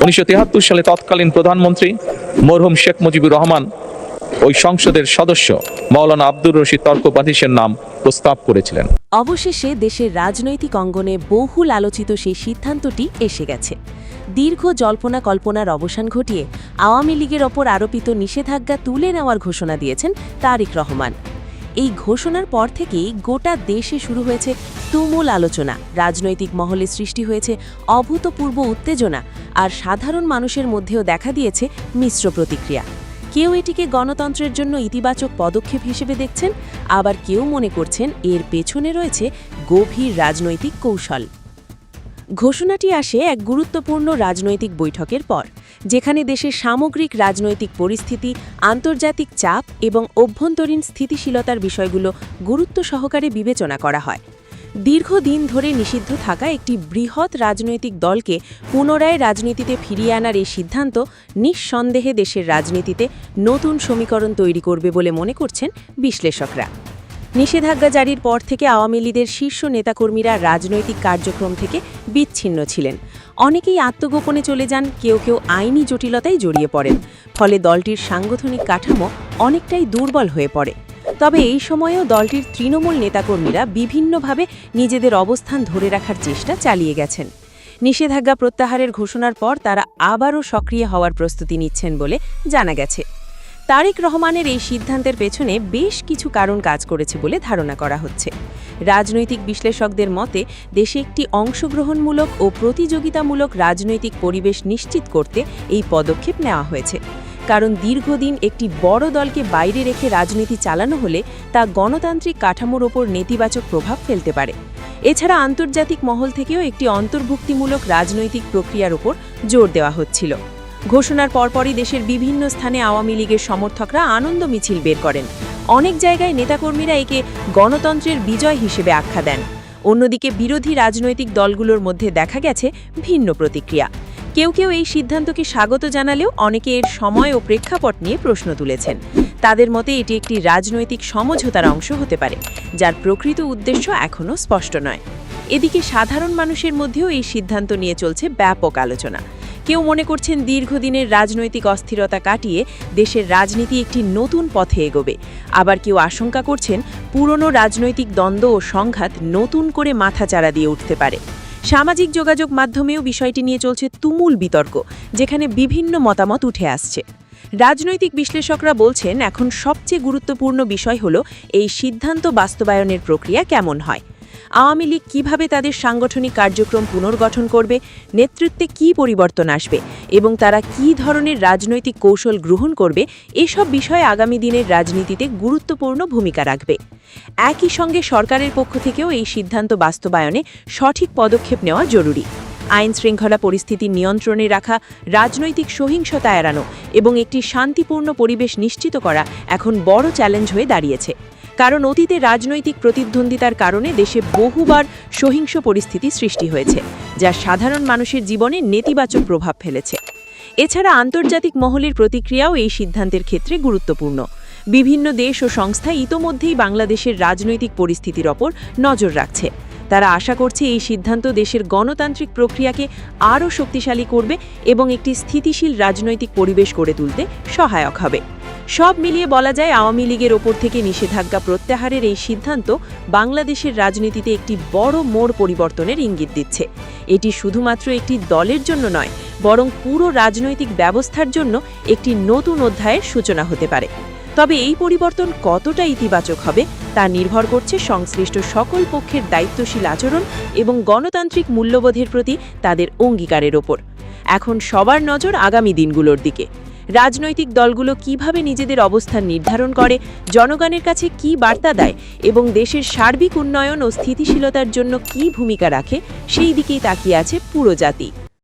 1973 সালে তৎকালীন প্রধানমন্ত্রী মরহুম শেখ মুজিবুর রহমান ওই সংসদের সদস্য মাওলানা আব্দুর রশিদ তর্কবাতিসের নাম প্রস্তাব করেছিলেন। অবশেষে দেশের রাজনৈতিক অঙ্গনে বহুল আলোচিত সেই সিদ্ধান্তটি এসে গেছে। দীর্ঘ জল্পনা কল্পনার অবসান ঘটিয়ে আওয়ামী লীগের ওপর আরোপিত নিষেধাজ্ঞা তুলে নেওয়ার ঘোষণা দিয়েছেন তারেক রহমান। এই ঘোষণার পর থেকেই গোটা দেশে শুরু হয়েছে তুমুল আলোচনা, রাজনৈতিক মহলে সৃষ্টি হয়েছে অভূতপূর্ব উত্তেজনা, আর সাধারণ মানুষের মধ্যেও দেখা দিয়েছে মিশ্র প্রতিক্রিয়া। কেউ এটিকে গণতন্ত্রের জন্য ইতিবাচক পদক্ষেপ হিসেবে দেখছেন, আবার কেউ মনে করছেন এর পেছনে রয়েছে গভীর রাজনৈতিক কৌশল। ঘোষণাটি আসে এক গুরুত্বপূর্ণ রাজনৈতিক বৈঠকের পর, যেখানে দেশের সামগ্রিক রাজনৈতিক পরিস্থিতি, আন্তর্জাতিক চাপ এবং অভ্যন্তরীণ স্থিতিশীলতার বিষয়গুলো গুরুত্ব সহকারে বিবেচনা করা হয়। দীর্ঘদিন ধরে নিষিদ্ধ থাকা একটি বৃহৎ রাজনৈতিক দলকে পুনরায় রাজনীতিতে ফিরিয়ে আনার এই সিদ্ধান্ত নিঃসন্দেহে দেশের রাজনীতিতে নতুন সমীকরণ তৈরি করবে বলে মনে করছেন বিশ্লেষকরা। নিষেধাজ্ঞা জারির পর থেকে আওয়ামী লীগের শীর্ষ নেতাকর্মীরা রাজনৈতিক কার্যক্রম থেকে বিচ্ছিন্ন ছিলেন। অনেকেই আত্মগোপনে চলে যান, কেউ কেউ আইনি জটিলতায় জড়িয়ে পড়েন। ফলে দলটির সাংগঠনিক কাঠামো অনেকটাই দুর্বল হয়ে পড়ে। তবে এই সময়েও দলটির তৃণমূল নেতাকর্মীরা বিভিন্নভাবে নিজেদের অবস্থান ধরে রাখার চেষ্টা চালিয়ে গেছেন। নিষেধাজ্ঞা প্রত্যাহারের ঘোষণার পর তারা আবারও সক্রিয় হওয়ার প্রস্তুতি নিচ্ছেন বলে জানা গেছে। তারেক রহমানের এই সিদ্ধান্তের পেছনে বেশ কিছু কারণ কাজ করেছে বলে ধারণা করা হচ্ছে। রাজনৈতিক বিশ্লেষকদের মতে দেশে একটি অংশগ্রহণমূলক ও প্রতিযোগিতামূলক রাজনৈতিক পরিবেশ নিশ্চিত করতে এই পদক্ষেপ নেওয়া হয়েছে। কারণ দীর্ঘদিন একটি বড় দলকে বাইরে রেখে রাজনীতি চালানো হলে তা গণতান্ত্রিক কাঠামোর ওপর নেতিবাচক প্রভাব ফেলতে পারে। এছাড়া আন্তর্জাতিক মহল থেকেও একটি অন্তর্ভুক্তিমূলক রাজনৈতিক প্রক্রিয়ার ওপর জোর দেওয়া হচ্ছিল। ঘোষণার পরপরই দেশের বিভিন্ন স্থানে আওয়ামী লীগের সমর্থকরা আনন্দ মিছিল বের করেন। অনেক জায়গায় নেতাকর্মীরা একে গণতন্ত্রের বিজয় হিসেবে আখ্যা দেন। অন্যদিকে বিরোধী রাজনৈতিক দলগুলোর মধ্যে দেখা গেছে ভিন্ন প্রতিক্রিয়া। কেউ কেউ এই সিদ্ধান্তকে স্বাগত জানালেও অনেকে এর সময় ও প্রেক্ষাপট নিয়ে প্রশ্ন তুলেছেন। তাদের মতে এটি একটি রাজনৈতিক সমঝোতার অংশ হতে পারে, যার প্রকৃত উদ্দেশ্য এখনও স্পষ্ট নয়। এদিকে সাধারণ মানুষের মধ্যেও এই সিদ্ধান্ত নিয়ে চলছে ব্যাপক আলোচনা। কেউ মনে করছেন দীর্ঘদিনের রাজনৈতিক অস্থিরতা কাটিয়ে দেশের রাজনীতি একটি নতুন পথে এগোবে। আবার কেউ আশঙ্কা করছেন পুরনো রাজনৈতিক দ্বন্দ্ব ও সংঘাত নতুন করে মাথাচাড়া দিয়ে উঠতে পারে। সামাজিক যোগাযোগ মাধ্যমেও বিষয়টি নিয়ে চলছে তুমুল বিতর্ক, যেখানে বিভিন্ন মতামত উঠে আসছে। রাজনৈতিক বিশ্লেষকরা বলছেন এখন সবচেয়ে গুরুত্বপূর্ণ বিষয় হল এই সিদ্ধান্ত বাস্তবায়নের প্রক্রিয়া কেমন হয়। আওয়ামী লীগ কীভাবে তাদের সাংগঠনিক কার্যক্রম পুনর্গঠন করবে, নেতৃত্বে কী পরিবর্তন আসবে এবং তারা কী ধরনের রাজনৈতিক কৌশল গ্রহণ করবে, এসব বিষয়ে আগামী দিনের রাজনীতিতে গুরুত্বপূর্ণ ভূমিকা রাখবে। একই সঙ্গে সরকারের পক্ষ থেকেও এই সিদ্ধান্ত বাস্তবায়নে সঠিক পদক্ষেপ নেওয়া জরুরি। আইন শৃঙ্খলা পরিস্থিতি নিয়ন্ত্রণে রাখা, রাজনৈতিক সহিংসতা এড়ানো এবং একটি শান্তিপূর্ণ পরিবেশ নিশ্চিত করা এখন বড় চ্যালেঞ্জ হয়ে দাঁড়িয়েছে। কারণ অতীতে রাজনৈতিক প্রতিদ্বন্দ্বিতার কারণে দেশে বহুবার সহিংস পরিস্থিতি সৃষ্টি হয়েছে, যা সাধারণ মানুষের জীবনে নেতিবাচক প্রভাব ফেলেছে। এছাড়া আন্তর্জাতিক মহলের প্রতিক্রিয়াও এই সিদ্ধান্তের ক্ষেত্রে গুরুত্বপূর্ণ। বিভিন্ন দেশ ও সংস্থা ইতোমধ্যেই বাংলাদেশের রাজনৈতিক পরিস্থিতির ওপর নজর রাখছে। তারা আশা করছে এই সিদ্ধান্ত দেশের গণতান্ত্রিক প্রক্রিয়াকে আরও শক্তিশালী করবে এবং একটি স্থিতিশীল রাজনৈতিক পরিবেশ গড়ে তুলতে সহায়ক হবে। সব মিলিয়ে বলা যায় আওয়ামী লীগের ওপর থেকে নিষেধাজ্ঞা প্রত্যাহারের এই সিদ্ধান্ত বাংলাদেশের রাজনীতিতে একটি বড় মোড় পরিবর্তনের ইঙ্গিত দিচ্ছে। এটি শুধুমাত্র একটি দলের জন্য নয়, বরং পুরো রাজনৈতিক ব্যবস্থার জন্য একটি নতুন অধ্যায়ের সূচনা হতে পারে। তবে এই পরিবর্তন কতটা ইতিবাচক হবে তা নির্ভর করছে সংশ্লিষ্ট সকল পক্ষের দায়িত্বশীল আচরণ এবং গণতান্ত্রিক মূল্যবোধের প্রতি তাদের অঙ্গীকারের ওপর। এখন সবার নজর আগামী দিনগুলোর দিকে। রাজনৈতিক দলগুলো কিভাবে নিজেদের অবস্থান নির্ধারণ করে, জনগণের কাছে কী বার্তা দেয় এবং দেশের সার্বিক উন্নয়ন ও স্থিতিশীলতার জন্য কী ভূমিকা রাখে, সেই দিকেই তাকিয়ে আছে পুরো জাতি।